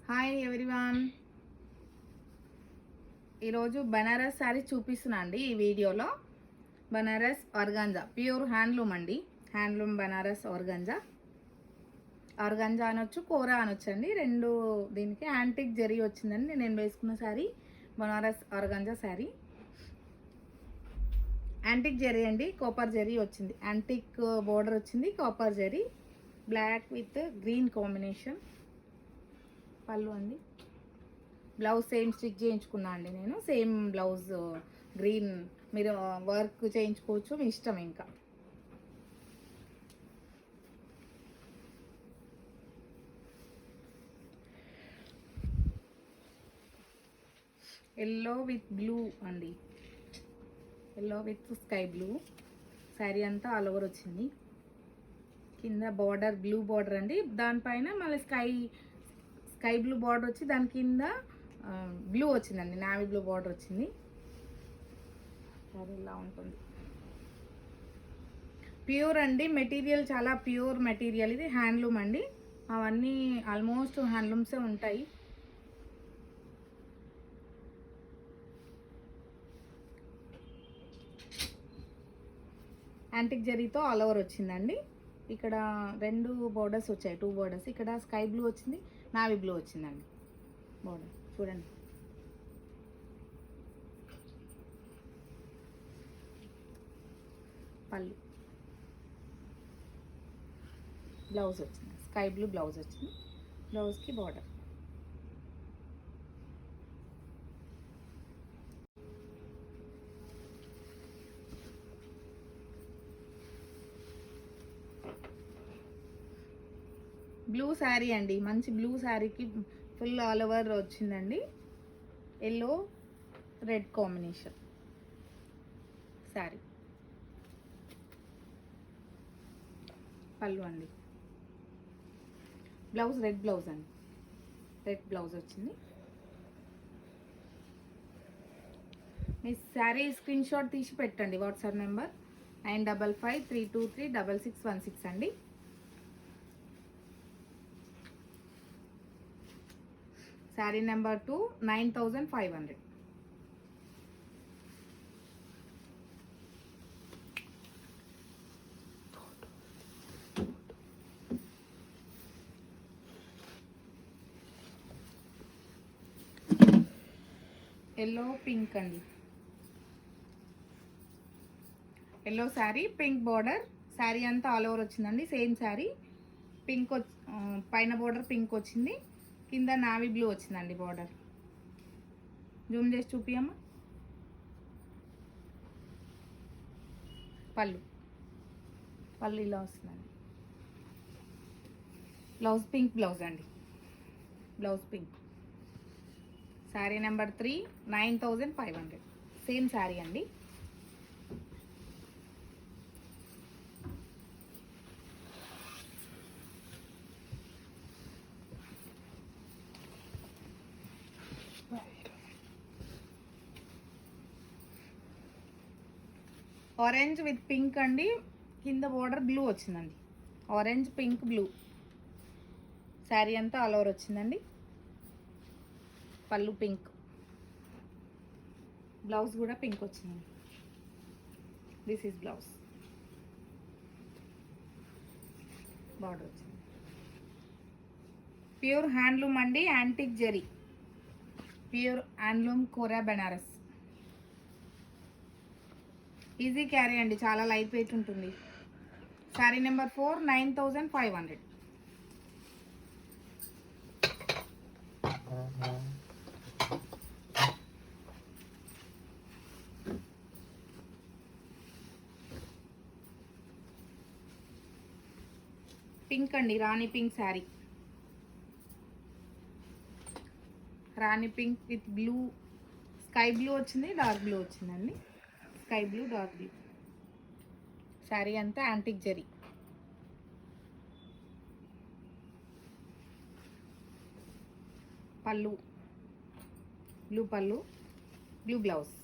Hi everyone. ఈరోజు బనారస్ శారీ చూపిస్తున్నా అండి. ఈ వీడియోలో బనారస్ ఆర్గాంజా ప్యూర్ హ్యాండ్లూమ్ అండి. హ్యాండ్లూమ్ బనారస్ ఆర్గాంజా అనొచ్చు, కోరా అనొచ్చు అండి. రెండు దీనికి యాంటిక్ జరీ వచ్చిందండి. నేను వేసుకున్న శారీ బనారస్ ఆర్గాంజా శారీ. యాంటిక్ జరీ అండి, కాపర్ జరీ వచ్చింది. యాంటిక్ బోర్డర్ వచ్చింది, copper zari, black with green combination. పళ్ళు అండి. బ్లౌజ్ సేమ్ స్టిచ్ చేయించుకున్నా అండి నేను. సేమ్ బ్లౌజ్ గ్రీన్, మీరు వర్క్ చేయించుకోవచ్చు, మీ ఇష్టం. ఇంకా ఎల్లో విత్ బ్లూ అండి, yellow with sky blue. Sari అంతా ఆల్ ఓవర్ వచ్చింది. కింద బార్డర్ బ్లూ బార్డర్ అండి, దానిపైన మళ్ళీ స్కై బ్లూ బార్డర్ వచ్చి దాని కింద బ్లూ వచ్చిందండి, నావీ బ్లూ బార్డర్ వచ్చింది. అది ఇలా ఉంటుంది. ప్యూర్ అండి మెటీరియల్, చాలా ప్యూర్ మెటీరియల్. ఇది హ్యాండ్లూమ్ అండి. అవన్నీ ఆల్మోస్ట్ హ్యాండ్లూమ్సే ఉంటాయి. యాంటిక్ జరీతో ఆల్ ఓవర్ వచ్చిందండి. ఇక్కడ రెండు బోర్డర్స్ వచ్చాయి, 2 బోర్డర్స్. ఇక్కడ స్కై బ్లూ వచ్చింది, నావీ బ్లూ వచ్చిందండి బోర్డర్. చూడండి, పళ్ళు, బ్లౌజ్ వచ్చింది, స్కై బ్లూ బ్లౌజ్ వచ్చింది. బ్లౌజ్కి బార్డర్. బ్లూ శారీ అండి, మంచి బ్లూ శారీకి ఫుల్ ఆల్ ఓవర్ వచ్చిందండి. Yellow red combination sari. పళ్ళు అండి. బ్లౌజ్ రెడ్ బ్లౌజ్ అండి, రెడ్ బ్లౌజ్ వచ్చింది. మీ శారీ స్క్రీన్ షాట్ తీసి పెట్టండి. వాట్సాప్ నెంబర్ 9553236616 అండి. శారీ నెంబర్ 2 9500. ఎల్లో పింక్ అండి, yellow sari, pink border. Sari అంతా ఆల్ ఓవర్ వచ్చిందండి. సేమ్ శారీ, పింక్ పైన బార్డర్ పింక్ వచ్చింది, కింద నావీ బ్లూ వచ్చిందండి బార్డర్. జూమ్ చేసి చూపియమ్మా. పళ్ళు ఇలా వస్తుందండి. బ్లౌజ్ పింక్ బ్లౌజ్ అండి, blouse pink. Sari number 3 9500. Same sari అండి. ఆరెంజ్ విత్ పింక్ అండి, కింద బోర్డర్ బ్లూ వచ్చిందండి. ఆరెంజ్ పింక్ బ్లూ శారీ అంతా ఆల్ ఓవర్ వచ్చిందండి. పళ్ళు పింక్, బ్లౌజ్ కూడా పింక్ వచ్చిందండి. దిస్ ఈజ్ బ్లౌజ్, బార్డర్ వచ్చింది. ప్యూర్ హ్యాండ్లూమ్ అండి, యాంటిక్ జరీ, ప్యూర్ హ్యాండ్లూమ్ కోరా బెనారస్. ఈజీ క్యారీ అండి, చాలా లైట్ వెయిట్ ఉంటుంది. శారీ నెంబర్ 4 9500. పింక్ అండి, rani pink sari. Rani pink with blue, sky blue వచ్చింది, డార్క్ బ్లూ వచ్చిందండి. Sky blue, dark blue. Sari అంతా యాంటిక్ జరీ. పళ్ళు బ్లూ, పళ్ళు బ్లూ, బ్లౌజ్.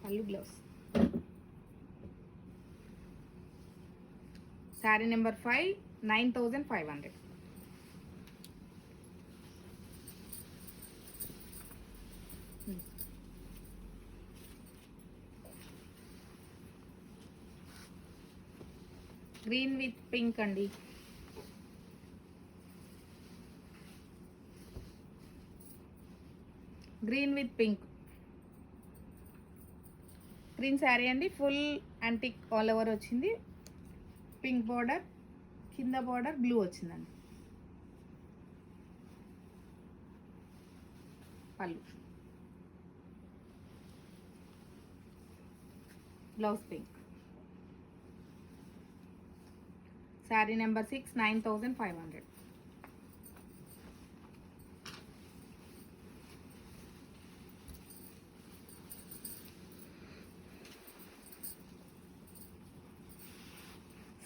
పళ్ళు blouse. Sari number 5 9500. Green with pink అండి. Green with pink, green sari అండి. ఫుల్ యాంటిక్ ఆల్ ఓవర్ వచ్చింది. పింక్ బార్డర్, కింద బార్డర్ బ్లూ వచ్చిందండి. పళ్ళు, blouse pink. Sari number 6 9500.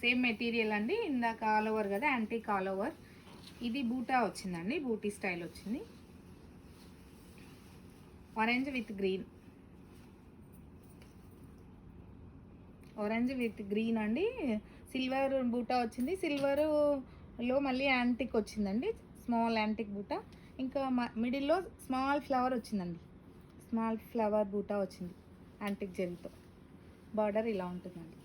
Same material అండి, ఇందాక ఆల్ ఓవర్ కదా, యాంటిక్ ఆల్ ఓవర్. ఇది బూటా వచ్చిందండి, బూటీ స్టైల్ వచ్చింది. Orange with green, orange with green అండి. సిల్వర్ బూటా వచ్చింది, సిల్వర్లో మళ్ళీ యాంటిక్ వచ్చిందండి, స్మాల్ యాంటిక్ బూటా. ఇంకా మిడిల్లో స్మాల్ ఫ్లవర్ వచ్చిందండి, స్మాల్ ఫ్లవర్ బూటా వచ్చింది యాంటిక్ జెల్తో. బార్డర్ ఇలా ఉంటుందండి.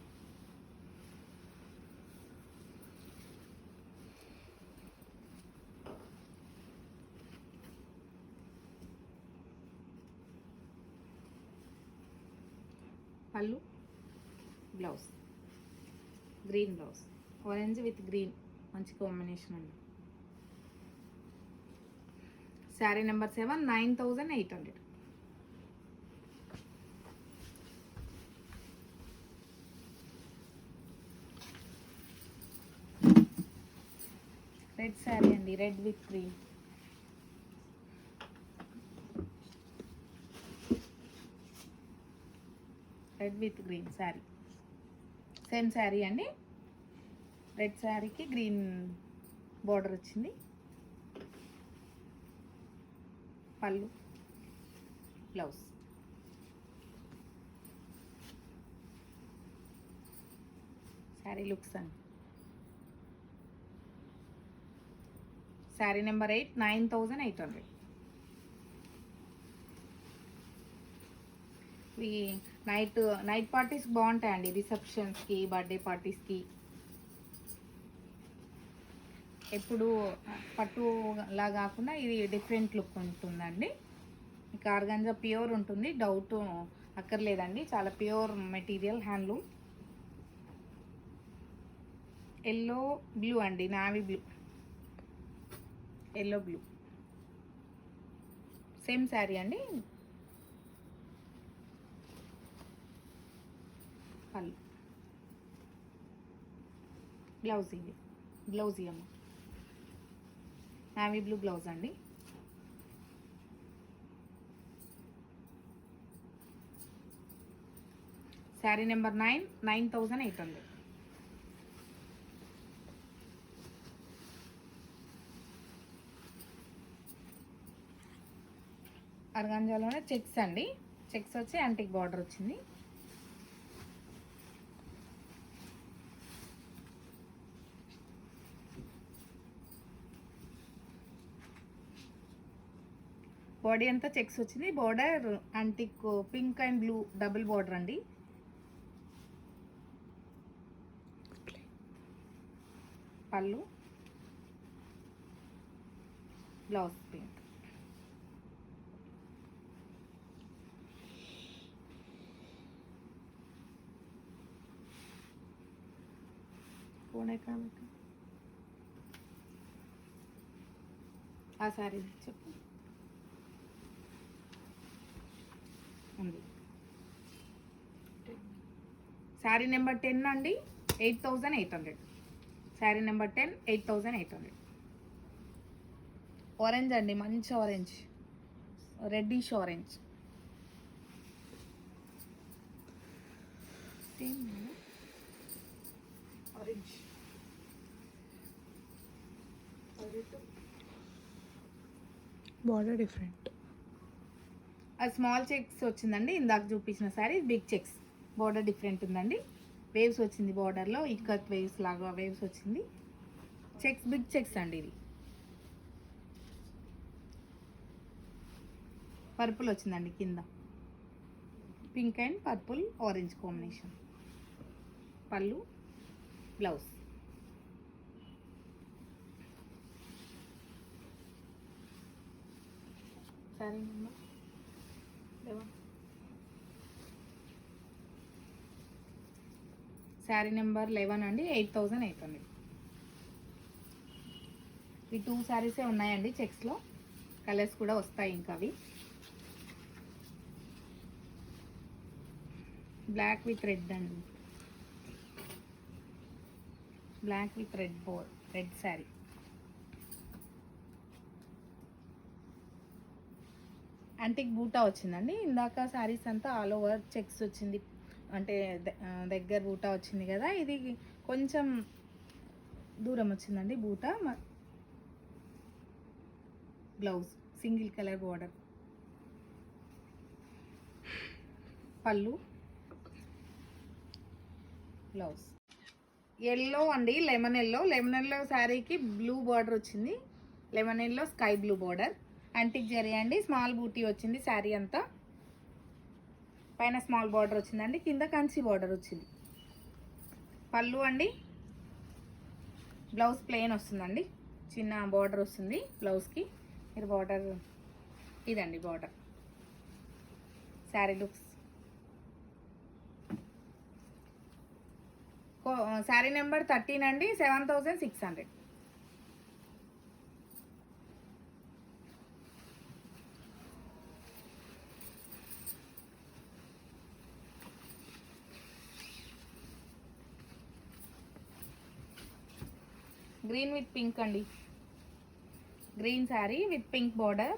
పళ్ళు, blouse green blouse, orange with green మంచి కాంబినేషన్ అండి. శారీ నెంబర్ 7 9800. రెడ్ శారీ అండి, red with green. Red with green sari, same sari అండి. రెడ్ శారీకి గ్రీన్ బార్డర్ వచ్చింది. పళ్ళు, బ్లౌజ్. శారీ లుక్స్ అండి. శారీ నెంబర్ 8 9800. ఇవి నైట్ పార్టీస్ బాగుంటాయండి, రిసెప్షన్స్కి, బర్త్డే పార్టీస్కి. ఎప్పుడు పట్టులా కాకుండా ఇది డిఫరెంట్ లుక్ ఉంటుందండి. ఇక ఆర్గాంజా ప్యూర్ ఉంటుంది, డౌట్ అక్కర్లేదండి, చాలా pure material, handloom. Yellow blue అండి, navy blue, yellow blue. Same sari అండి. పళ్ళు, బ్లౌజ్. ఇది బ్లౌజ్ అమ్మ, నావీ బ్లూ బ్లౌజ్ అండి. శారీ నెంబర్ 9 9800. ఆర్గాంజాలోనే చెక్స్ అండి, చెక్స్ వచ్చి యాంటిక్ బార్డర్ వచ్చింది. బాడీ అంతా చెక్స్ వచ్చింది, border antique pink and blue double border అండి. పళ్ళు, బ్లౌజ్ పింక్. ఆ సారీ చెప్పు ఉంది. శారీ నెంబర్ 10 అండి, 8800. శారీ నెంబర్ 10 8800. ఆరెంజ్ అండి, మంచి orange, reddish orange. Same orange, border different. అది స్మాల్ చెక్స్ వచ్చిందండి, ఇందాక చూపించిన sari big checks, border different ఉందండి. వేవ్స్ వచ్చింది బార్డర్లో, ఇక్కత్ వేవ్స్ లాగా వేవ్స్ వచ్చింది. చెక్స్, బిగ్ చెక్స్ అండి. ఇది పర్పుల్ వచ్చిందండి కింద, pink and purple orange combination. పళ్ళు, blouse. Sari number 11. Sari number 11 అండి, 8800. ఈ 2 శారీసే ఉన్నాయండి చెక్స్లో, కలర్స్ కూడా వస్తాయి ఇంకా అవి. బ్లాక్ విత్ రెడ్ అండి, black with red sari. Antique బూటా వచ్చిందండి. ఇందాక శారీస్ అంతా ఆల్ ఓవర్ చెక్స్ వచ్చింది, అంటే దగ్గర బూటా వచ్చింది కదా, ఇది కొంచెం దూరం వచ్చిందండి బూటా. Blouse single colour border. పళ్ళు, బ్లౌజ్. ఎల్లో అండి, లెమన్ ఎల్లో శారీకి బ్లూ బార్డర్ వచ్చింది. Lemon yellow sky blue border, antique zari అండి. స్మాల్ బూటీ వచ్చింది శారీ అంతా. పైన స్మాల్ బార్డర్ వచ్చిందండి, కింద కంచి బార్డర్ వచ్చింది. పళ్ళు అండి. బ్లౌజ్ ప్లెయిన్ వస్తుందండి, చిన్న బార్డర్ వస్తుంది బ్లౌజ్కి. మీరు బార్డర్, ఇదండి border. Sari looks. Sari number 13 అండి, 7600. గ్రీన్ విత్ పింక్ అండి, green sari with pink border.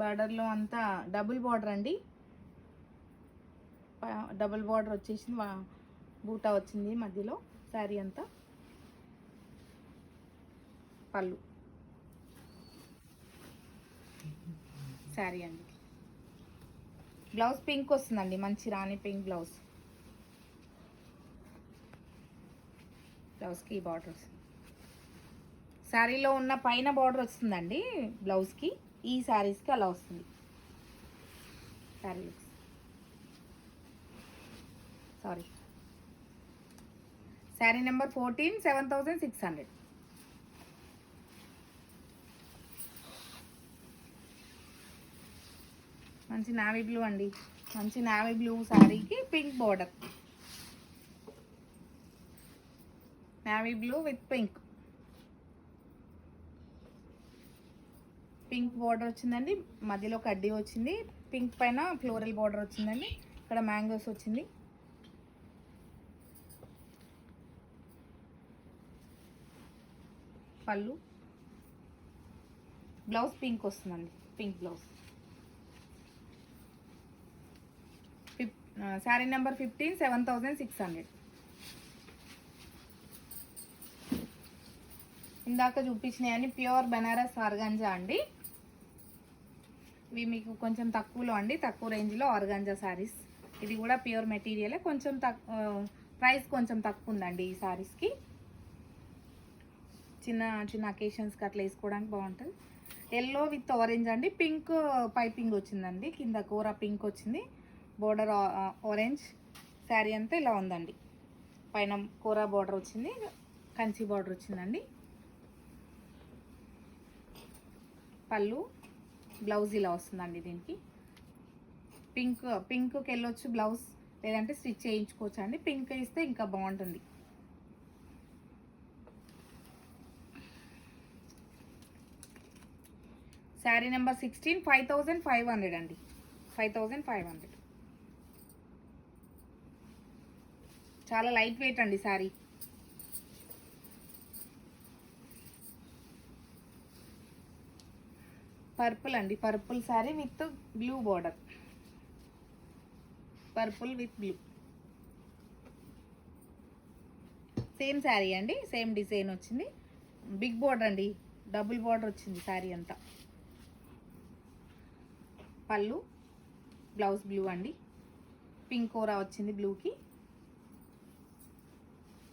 బార్డర్లో అంతా డబుల్ బార్డర్ అండి, డబుల్ బార్డర్ వచ్చేసింది, బూటా వచ్చింది మధ్యలో శారీ అంతా. పళ్ళు, శారీ అండి. బ్లౌజ్ పింక్ వస్తుందండి, మంచి రాణి పింక్ బ్లౌజ్. బ్లౌజ్కి బార్డర్ వస్తుంది. శారీలో ఉన్న పైన బార్డర్ వస్తుందండి బ్లౌజ్కి, ఈ శారీస్కి అలా వస్తుంది. Sari looks. Sorry, sari number 14, 7600. మంచి నావీ బ్లూ అండి, మంచి నావీ బ్లూ శారీకి pink border. Navy blue with pink, pink border వచ్చిందండి, మధ్యలో కడ్డీ వచ్చింది. పింక్ పైన ఫ్లోరల్ బార్డర్ వచ్చిందండి, ఇక్కడ మ్యాంగోస్ వచ్చింది. పళ్ళు, బ్లౌజ్ పింక్ వస్తుందండి, పింక్ బ్లౌజ్. శారీ నెంబర్ 15, 7600. ఇందాక చూపించినాయని ప్యూర్ బనారస్ ఆర్గాంజా అండి. ఇవి మీకు కొంచెం తక్కువలో అండి, తక్కువ రేంజ్లో ఆర్గాంజా శారీస్. ఇది కూడా ప్యూర్ మెటీరియల్, కొంచెం ప్రైస్ కొంచెం తక్కువ ఉందండి ఈ శారీస్కి. చిన్న చిన్న అకేషన్స్కి అట్లా వేసుకోవడానికి బాగుంటుంది. ఎల్లో విత్ ఆరెంజ్ అండి, పింక్ పైపింగ్ వచ్చిందండి, కింద కూర పింక్ వచ్చింది, బోర్డర్ ఆరెంజ్. శారీ అంతా ఇలా ఉందండి, పైన కూర బార్డర్ వచ్చింది, కంచి బార్డర్ వచ్చిందండి. పళ్ళు, బ్లౌజ్ ఇలా వస్తుందండి. దీనికి పింక్కి వెళ్ళొచ్చు బ్లౌజ్, లేదంటే స్టిచ్ చేయించుకోవచ్చు అండి. పింక్ ఇస్తే ఇంకా బాగుంటుంది. శారీ నెంబర్ 16, 5500 అండి, 5500. చాలా లైట్ వెయిట్ అండి శారీ. పర్పుల్ అండి, purple sari with blue border. Purple with blue, same sari అండి, సేమ్ డిజైన్ వచ్చింది. బిగ్ బార్డర్ అండి, డబుల్ బార్డర్ వచ్చింది శారీ అంతా. పళ్ళు, బ్లౌజ్ బ్లూ అండి, పింక్ కోరా వచ్చింది బ్లూకి.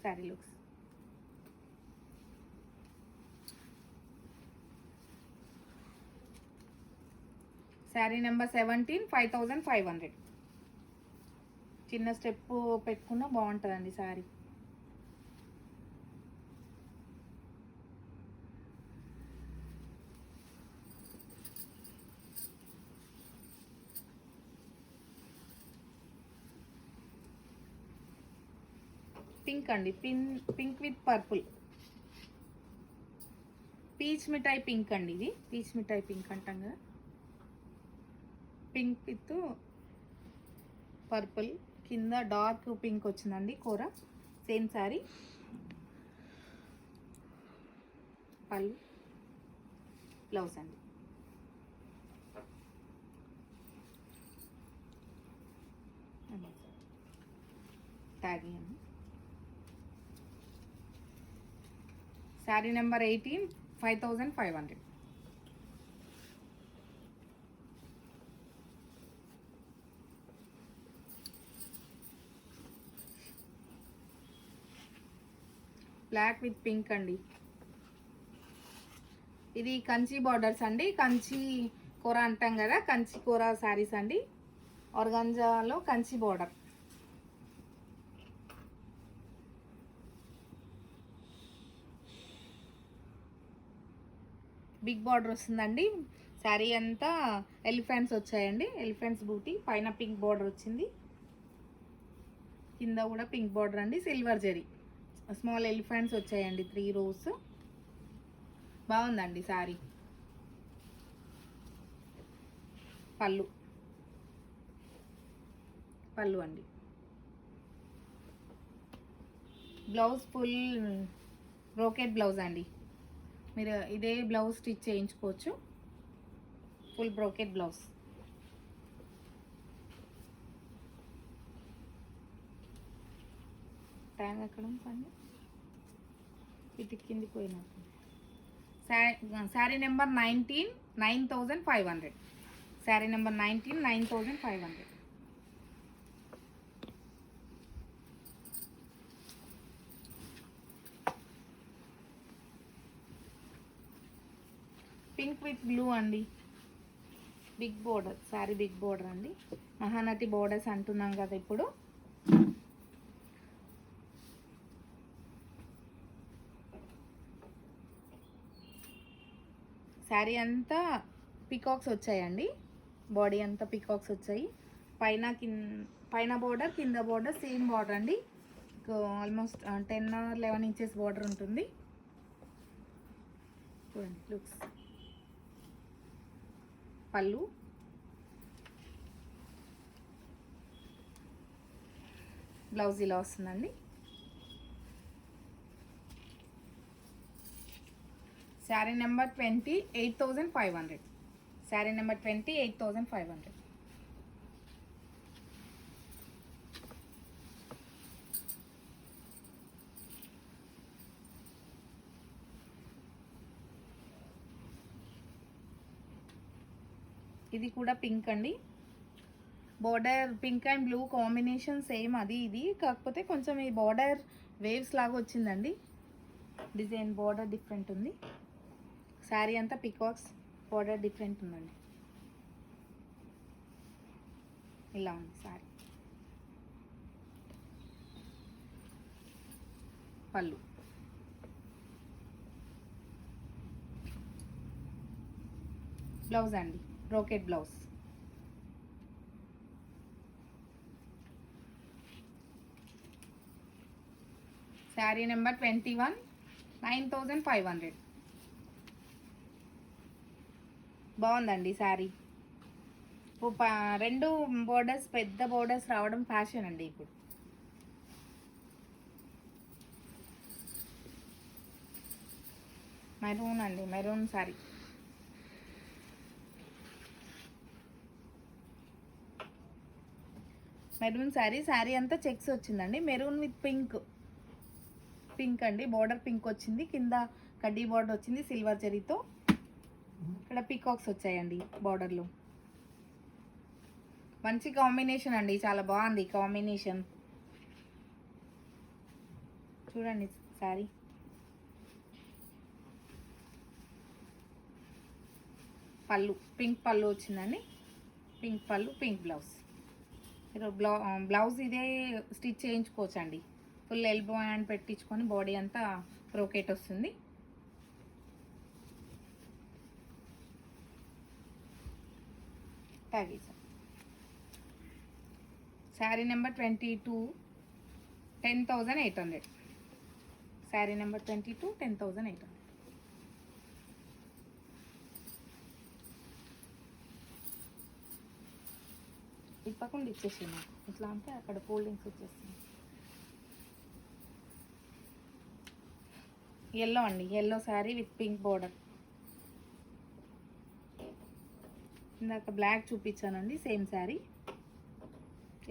శారీ లుక్స్. శారీ నెంబర్ 17, 5500. చిన్న స్టెప్ పెట్టుకున్నా బాగుంటుందండి శారీ. పింక్ అండి, pink with purple. Peach mithai pink అండి, ఇది పీచ్ మిఠాయి పింక్ అంటాం కదా. పింక్ విత్ పర్పుల్, కింద డార్క్ పింక్ వచ్చిందండి కూర. సేమ్ శారీ. పళ్ళు, బ్లౌజ్ అండి. ట్యాగింగ్ అండి. Sari number 18, 5500. Black with pink అండి. ఇది కంచి బార్డర్స్ అండి, కంచి కూర అంటాం కదా, కంచి కూర శారీస్ అండి. ఆర్గాంజాలో కంచి బార్డర్. బిగ్ బార్డర్ వస్తుందండి. శారీ అంతా ఎలిఫెంట్స్ వచ్చాయండి, ఎలిఫెంట్స్ బూటీ. పైన పింక్ బార్డర్ వచ్చింది, కింద కూడా పింక్ బార్డర్ అండి. సిల్వర్ జరీ స్మాల్ ఎలిఫెంట్స్ వచ్చాయండి, 3 rows. బాగుందండి శారీ. పళ్ళు అండి. బ్లౌజ్ ఫుల్ బ్రోకెట్ బ్లౌజ్ అండి. మీరు ఇదే బ్లౌజ్ స్టిచ్ చేయించుకోవచ్చు. Full brocade blouse. ట్యాంగ్ ఎక్కడ ఉంది? ఇటు కిందికి పోయినట్టు. Sari number 19, 9500. Sari number 19, 9500. Pink with blue అండి. Big border sari, big border అండి. మహానటి బోర్డర్స్ అంటున్నాం కదా ఇప్పుడు. శారీ అంతా పికాక్స్ వచ్చాయండి, బాడీ అంతా పికాక్స్ వచ్చాయి. పైన బోర్డర్, కింద బోర్డర్ సేమ్ బార్డర్ అండి. ఆల్మోస్ట్ 10 or 11 inches బార్డర్ ఉంటుంది. చూడండి లుక్స్. పళ్ళు, బ్లౌజ్ ఇలా వస్తుందండి. శారీ నెంబర్ 20, 8500. శారీ నెంబర్ 20, 8500. ఇది కూడా పింక్ అండి. Border pink and blue combination same అది ఇది, కాకపోతే కొంచెం ఈ బార్డర్ వేవ్స్ లాగా వచ్చిందండి. డిజైన్ బార్డర్ డిఫరెంట్ ఉంది. శారీ అంతా పికాక్స్, బార్డర్ డిఫరెంట్ ఉందండి. ఇలా ఉంది శారీ. పళ్ళు, బ్లౌజ్ అండి, బ్రోకెట్ బ్లౌజ్. శారీ నెంబర్ 21, 9500. బాగుందండి శారీ. రెండు బోర్డర్స్, పెద్ద బోర్డర్స్ రావడం ఫ్యాషన్ అండి ఇప్పుడు. మెరూన్ అండి, మెరూన్ శారీ. మెరూన్ శారీ. శారీ అంతా చెక్స్ వచ్చిందండి. Maroon with pink. పింక్ అండి, బార్డర్ పింక్ వచ్చింది. కింద కడ్డీ బార్డర్ వచ్చింది సిల్వర్ జరీతో. ఇక్కడ పీకాక్స్ వచ్చాయండి బార్డర్లో. మంచి కాంబినేషన్ అండి, చాలా బాగుంది కాంబినేషన్. చూడండి శారీ. పళ్ళు పింక్ పళ్ళు వచ్చిందండి. పింక్ పళ్ళు, పింక్ బ్లౌజ్. మీరు బ్లౌజ్ ఇదే స్టిచ్ చేయించుకోవచ్చండి. ఫుల్ ఎల్బో హ్యాండ్ పెట్టించుకొని బాడీ అంతా బ్రోకెట్ వస్తుంది. ట్యాగీస్. శారీ నెంబర్ 22, 10,800. శారీ నెంబర్ 22, 10,800. ఇప్పకుండా ఇచ్చేసి నాకు ఇట్లా అంటే అక్కడ ఫోల్డింగ్స్ వచ్చేస్తుంది. ఎల్లో అండి, yellow sari with pink border. ఇందాక బ్లాక్ చూపించానండి, సేమ్ శారీ.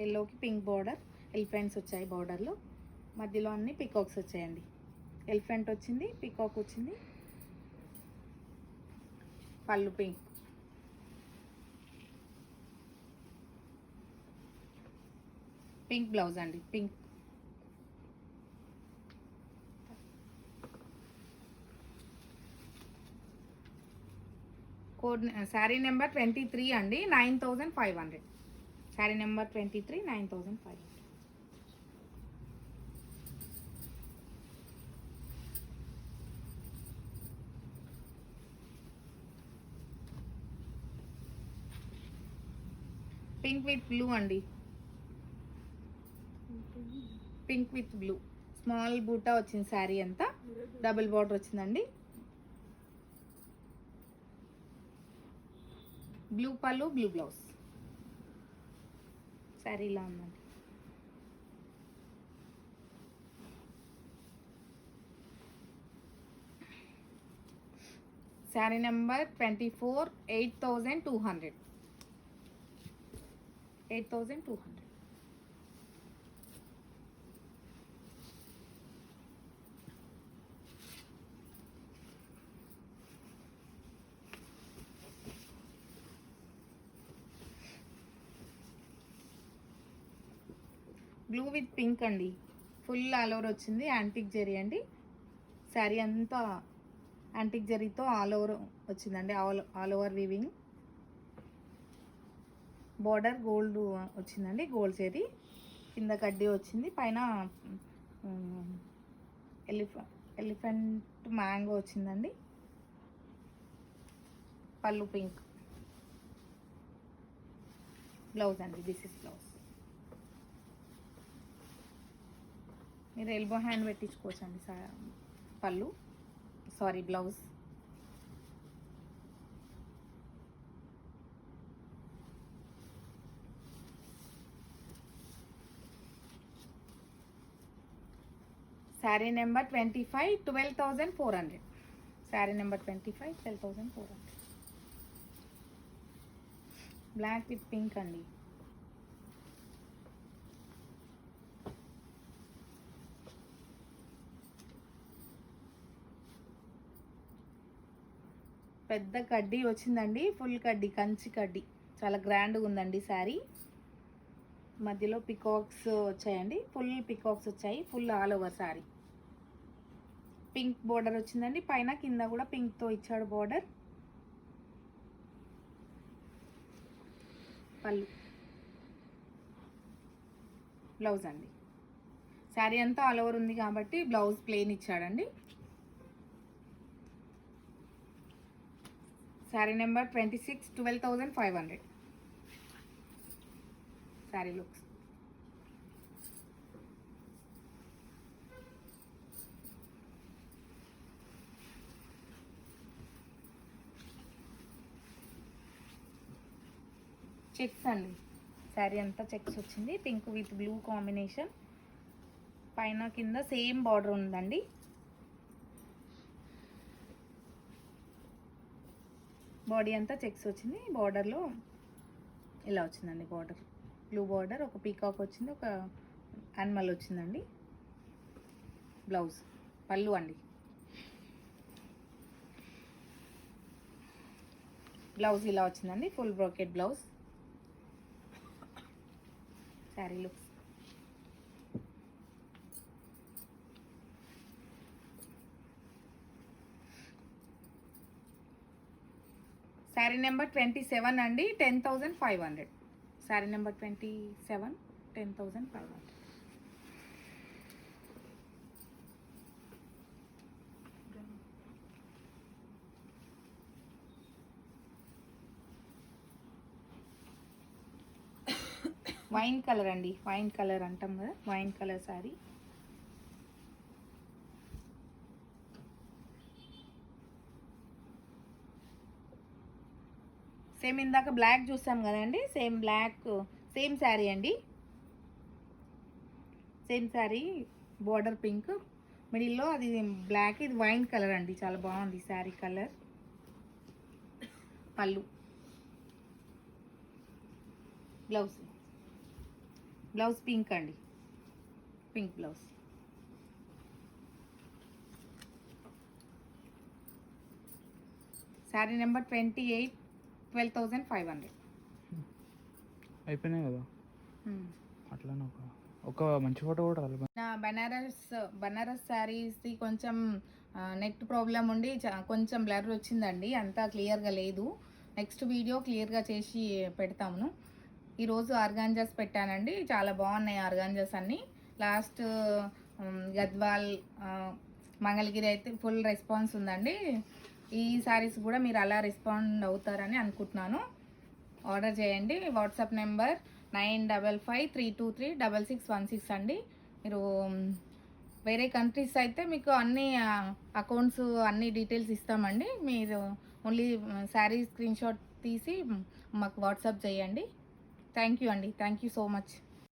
ఎల్లోకి పింక్ బోర్డర్, ఎలిఫెంట్స్ వచ్చాయి బోర్డర్లో. మధ్యలో అన్ని పికాక్స్ వచ్చాయండి. ఎలిఫెంట్ వచ్చింది, పికాక్ వచ్చింది. పళ్ళు పింక్. పింక్ బ్లౌజ్ అండి, పింక్. కోడ్ శారీ నెంబర్ 23 అండి, 9,500. Sari number 23, 9,500. Pink with blue అండి, పింక్ విత్ బ్లూ. స్మాల్ బూటా వచ్చింది శారీ అంతా, డబుల్ బార్డర్ వచ్చిందండి. బ్లూ పళ్ళు, బ్లూ బ్లౌజ్. శారీ ఇలా ఉందండి. Sari number 24, 8,200. 8,200. Blue with pink అండి, ఫుల్ ఆల్ ఓవర్ వచ్చింది. యాంటిక్ జరీ అండి. శారీ అంతా యాంటిక్ జరీతో ఆల్ ఓవర్ వచ్చిందండి, all over weaving. Border gold వచ్చిందండి, గోల్డ్ జరీ. కింద కడ్డీ వచ్చింది, పైన ఎలిఫెంట్ మ్యాంగో వచ్చిందండి. పళ్ళు పింక్. బ్లౌజ్ అండి, దిస్ ఇస్ బ్లౌజ్. మీరు ఎల్బో హ్యాండ్ పెట్టించుకోవచ్చండి పళ్ళు, sorry blouse. Sari number 25, 12,400. Sari number 25, 12,400. Black with pink అండి. పెద్ద కడ్డీ వచ్చిందండి, ఫుల్ కడ్డీ, కంచి కడ్డీ. చాలా గ్రాండ్గా ఉందండి శారీ. మధ్యలో పికాక్స్ వచ్చాయండి, ఫుల్ పికాక్స్ వచ్చాయి, full all over sari. Pink border వచ్చిందండి, పైన కింద కూడా పింక్తో ఇచ్చాడు బోర్డర్. పళ్ళు, బ్లౌజ్ అండి. శారీ అంతా ఆల్ ఓవర్ ఉంది కాబట్టి బ్లౌజ్ ప్లెయిన్ ఇచ్చాడండి. Sari number 26, 12,500. Sari looks. Checks అండి, శారీ అంతా చెక్స్ వచ్చింది, పింక్ విత్ బ్లూ కాంబినేషన్. పైన కింద సేమ్ బార్డర్ ఉందండి. బాడీ అంతా చెక్స్ వచ్చింది, బార్డర్లో ఇలా వచ్చిందండి బార్డర్. బ్లూ బార్డర్, ఒక పీకాక్ వచ్చింది, ఒక యానిమల్ వచ్చిందండి. బ్లౌజ్, పళ్ళు అండి. బ్లౌజ్ ఇలా వచ్చిందండి, full brocade blouse. Sari looks. Sari number 27 అండి, 10,500. శారీ నెంబర్ 27, 10,500. వైన్ కలర్ అండి, వైన్ కలర్ అంటాం కదా, వైన్ కలర్ శారీ. సేమ్ ఇందాక బ్లాక్ చూసాం కదండి, సేమ్ బ్లాక్, సేమ్ శారీ అండి, సేమ్ శారీ. బోర్డర్ పింక్, మిడిల్లో అది బ్లాక్, ఇది వైన్ కలర్ అండి. చాలా బాగుంది శారీ కలర్. పళ్ళు, బ్లౌజ్, బ్లౌజ్ పింక్ అండి, పింక్ బ్లౌజ్. శారీ నెంబర్ 28, 12,500. అయిపోయినాయి కదా అట్లానే ఒక మంచి ఫోటో కూడా రాలేదు. నా బనారస్ శారీస్ది కొంచెం నెట్ ప్రాబ్లం ఉండి కొంచెం బ్లర్ వచ్చిందండి, అంతా క్లియర్గా లేదు. నెక్స్ట్ వీడియో క్లియర్గా చేసి పెడతాము. ఈరోజు ఆర్గాంజాస్ పెట్టానండి, చాలా బాగున్నాయి ఆర్గాంజాస్ అన్నీ. లాస్ట్ గద్వాల్, మంగళగిరి అయితే ఫుల్ రెస్పాన్స్ ఉందండి. ఈ శారీస్ కూడా మీరు అలా రెస్పాండ్ అవుతారని అనుకుంటున్నాను. ఆర్డర్ చేయండి. వాట్సాప్ నెంబర్ 9553236616 అండి. మీరు వేరే కంట్రీస్ అయితే మీకు అన్ని అకౌంట్స్ అన్ని డీటెయిల్స్ ఇస్తామండి. మీరు ఓన్లీ శారీ స్క్రీన్ షాట్ తీసి మాకు వాట్సాప్ చేయండి. థ్యాంక్ యూ అండి, థ్యాంక్ యూ సో మచ్.